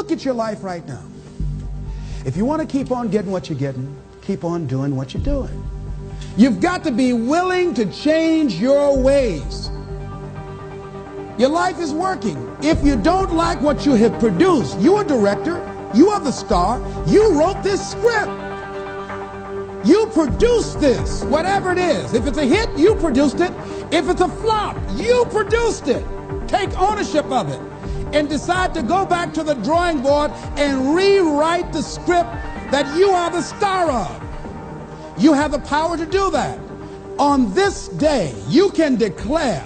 look at your life right now. If you want to keep on getting what you're getting, keep on doing what you're doing. You've got to be willing to change your ways. Your life is working. If you don't like what you have produced, you're a director, you are the star, you wrote this script. You produced this, whatever it is. If it's a hit, you produced it. If it's a flop, you produced it. Take ownership of it and decide to go back to the drawing board and rewrite the script that you are the star of. You have the power to do that. On this day, you can declare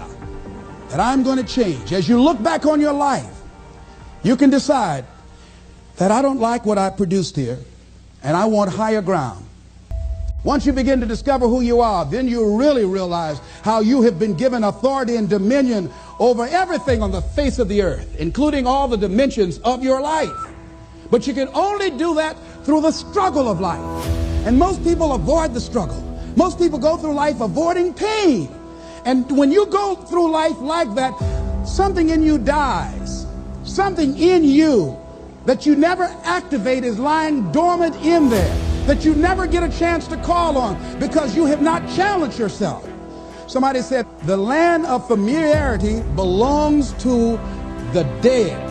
that I'm going to change. As you look back on your life, you can decide that I don't like what I produced here, and I want higher ground. Once you begin to discover who you are, then you really realize how you have been given authority and dominion over everything on the face of the earth, including all the dimensions of your life. But you can only do that through the struggle of life. And most people avoid the struggle. Most people go through life avoiding pain. And when you go through life like that, something in you dies. Something in you that you never activate is lying dormant in there, that you never get a chance to call on because you have not challenged yourself. Somebody said the land of familiarity belongs to the dead.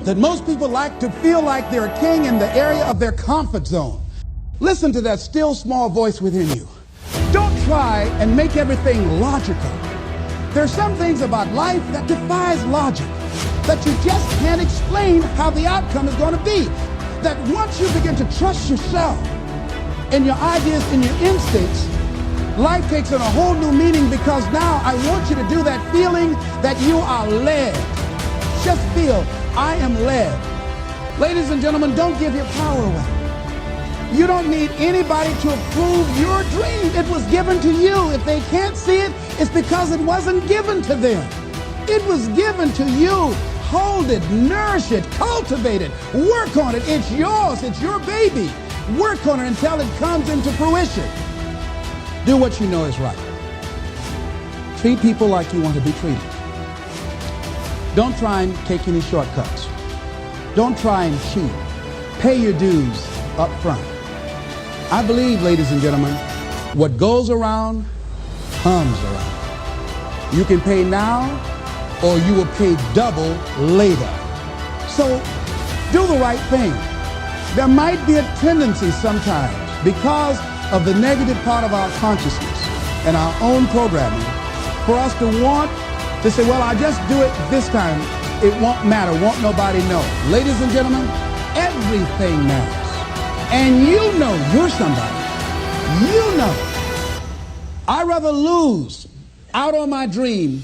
That most people like to feel like they're a king in the area of their comfort zone. Listen to that still small voice within you. Don't try and make everything logical. There are some things about life that defies logic, that you just can't explain how the outcome is going to be. That once you begin to trust yourself and your ideas and your instincts, life takes on a whole new meaning, because now I want you to do that feeling that you are led. Just feel, I am led. Ladies and gentlemen, don't give your power away. You don't need anybody to approve your dream. It was given to you. If they can't see it, it's because it wasn't given to them. It was given to you. Hold it, nourish it, cultivate it, work on it. It's yours, it's your baby. Work on it until it comes into fruition. Do what you know is right. Treat people like you want to be treated. Don't try and take any shortcuts. Don't try and cheat. Pay your dues up front. I believe, ladies and gentlemen, what goes around comes around. You can pay now, or you will pay double later. So do the right thing. There might be a tendency sometimes, because of the negative part of our consciousness and our own programming, for us to want to say, well, I'll just do it this time. It won't matter. Won't nobody know. Ladies and gentlemen, everything matters. And you know you're somebody. You know. I'd rather lose out on my dream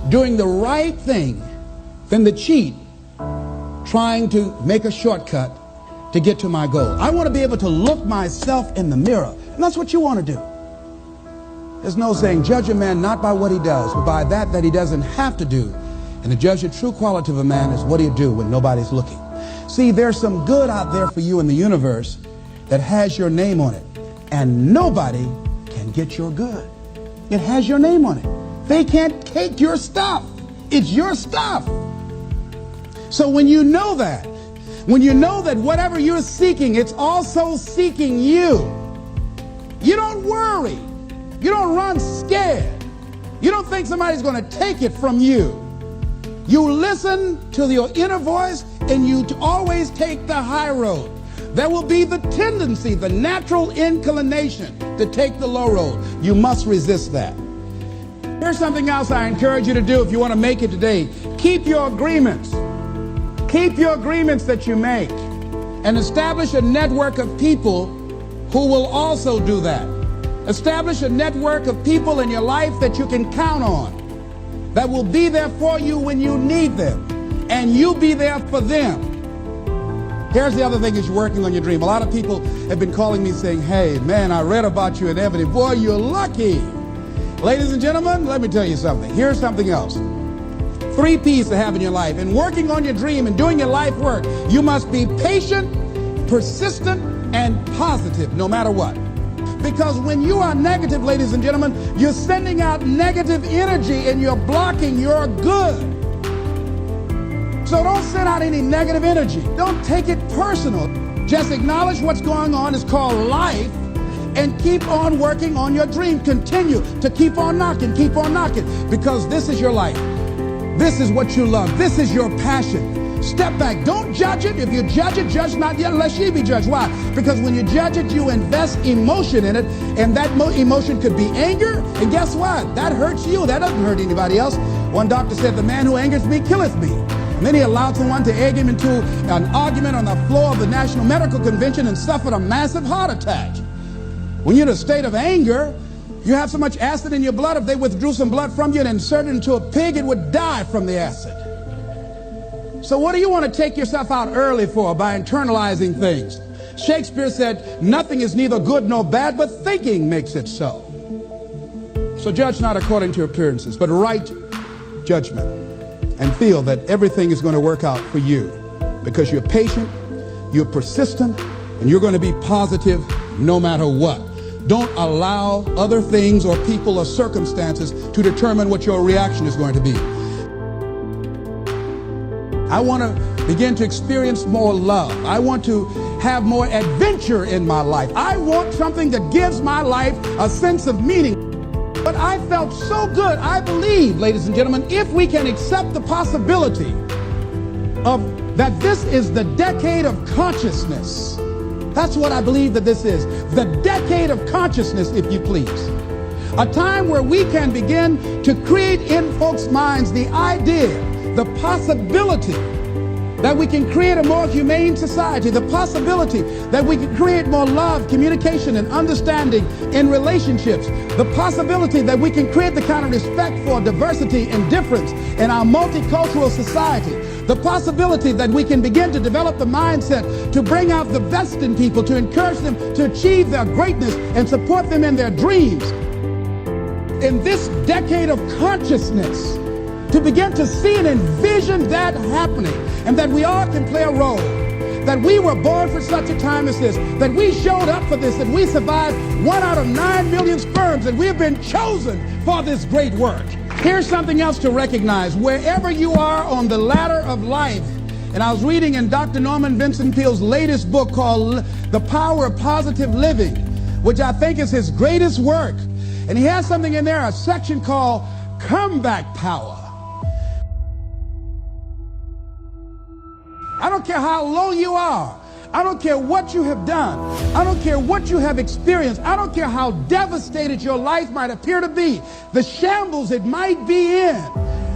doing the right thing than to cheat trying to make a shortcut to get to my goal. I want to be able to look myself in the mirror, and that's what you want to do. There's no saying, judge a man not by what he does, but by that he doesn't have to do. And to judge the true quality of a man is what he'll do when nobody's looking. See, there's some good out there for you in the universe that has your name on it, and nobody can get your good. It has your name on it. They can't take your stuff. It's your stuff. So when you know that whatever you're seeking, it's also seeking you, you don't worry. You don't run scared. You don't think somebody's going to take it from you. You listen to your inner voice, and you always take the high road. There will be the tendency, the natural inclination to take the low road. You must resist that. Here's something else I encourage you to do if you want to make it today. Keep your agreements. Keep your agreements that you make, and establish a network of people who will also do that. Establish a network of people in your life that you can count on, that will be there for you when you need them, and you be there for them. Here's the other thing is you're working on your dream. A lot of people have been calling me saying, hey, man, I read about you in Ebony. Boy, you're lucky. Ladies and gentlemen, let me tell you something. Here's something else. 3 P's to have in your life. In working on your dream and doing your life work, you must be patient, persistent, and positive no matter what. Because when you are negative, ladies and gentlemen, you're sending out negative energy and you're blocking your good. So don't send out any negative energy. Don't take it personal. Just acknowledge what's going on. It's called life. And keep on working on your dream. Continue to keep on knocking, because this is your life. This is what you love. This is your passion. Step back. Don't judge it. If you judge it, judge not yet, lest ye be judged. Why? Because when you judge it, you invest emotion in it, and that emotion could be anger, and guess what? That hurts you. That doesn't hurt anybody else. One doctor said, "The man who angers me killeth me." And then he allowed someone to egg him into an argument on the floor of the National Medical Convention and suffered a massive heart attack. When you're in a state of anger, you have so much acid in your blood, if they withdrew some blood from you and inserted it into a pig, it would die from the acid. So what do you want to take yourself out early for by internalizing things? Shakespeare said, "Nothing is neither good nor bad, but thinking makes it so." So judge not according to your appearances, but right judgment, and feel that everything is going to work out for you because you're patient, you're persistent, and you're going to be positive no matter what. Don't allow other things or people or circumstances to determine what your reaction is going to be. I want to begin to experience more love. I want to have more adventure in my life. I want something that gives my life a sense of meaning. But I felt so good. I believe, ladies and gentlemen, if we can accept the possibility of that this is the decade of consciousness. That's what I believe that this is. The decade of consciousness, if you please. A time where we can begin to create in folks' minds the idea, the possibility that we can create a more humane society, the possibility that we can create more love, communication, and understanding in relationships, the possibility that we can create the kind of respect for diversity and difference in our multicultural society, the possibility that we can begin to develop the mindset to bring out the best in people, to encourage them to achieve their greatness and support them in their dreams. In this decade of consciousness, to begin to see and envision that happening, and that we all can play a role, that we were born for such a time as this, that we showed up for this, that we survived 1 out of 9 million sperms, and we have been chosen for this great work. Here's something else to recognize. Wherever you are on the ladder of life, and I was reading in Dr. Norman Vincent Peale's latest book called The Power of Positive Living, which I think is his greatest work. And he has something in there, a section called Comeback Power. I don't care how low you are. I don't care what you have done. I don't care what you have experienced. I don't care how devastated your life might appear to be, the shambles it might be in.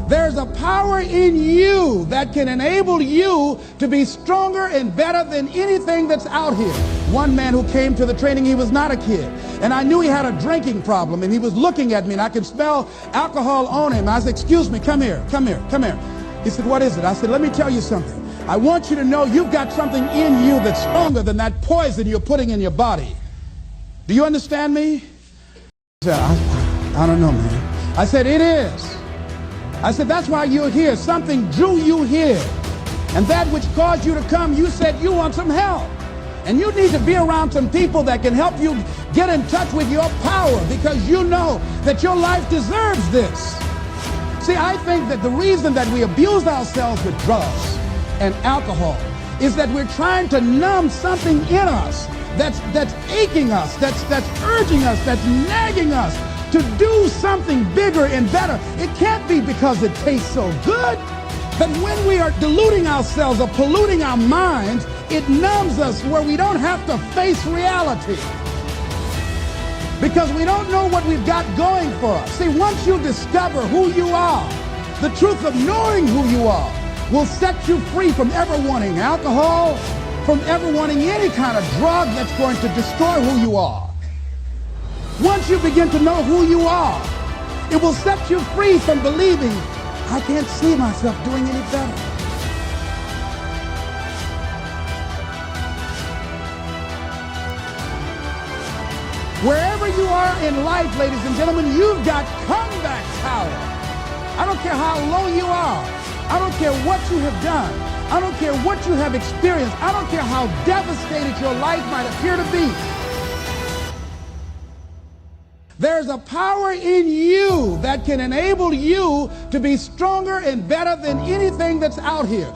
There's a power in you that can enable you to be stronger and better than anything that's out here. One man who came to the training, he was not a kid, and I knew he had a drinking problem, and he was looking at me, and I could smell alcohol on him. I said, "Excuse me, come here, come here, come here." He said, "What is it?" I said, "Let me tell you something. I want you to know you've got something in you that's stronger than that poison you're putting in your body. Do you understand me?" He said, I don't know, man. I said, "It is." I said, "That's why you're here. Something drew you here. And that which caused you to come, you said you want some help. And you need to be around some people that can help you get in touch with your power, because you know that your life deserves this." See, I think that the reason that we abuse ourselves with drugs and alcohol is that we're trying to numb something in us that's aching us, that's urging us, that's nagging us to do something bigger and better. It can't be because it tastes so good. But when we are deluding ourselves or polluting our minds, it numbs us where we don't have to face reality, because we don't know what we've got going for us. See, once you discover who you are, the truth of knowing who you are will set you free from ever wanting alcohol, from ever wanting any kind of drug that's going to destroy who you are. Once you begin to know who you are, it will set you free from believing, "I can't see myself doing any better." Wherever you are in life, ladies and gentlemen, you've got comeback power. I don't care how low you are. I don't care what you have done. I don't care what you have experienced. I don't care how devastated your life might appear to be. There's a power in you that can enable you to be stronger and better than anything that's out here.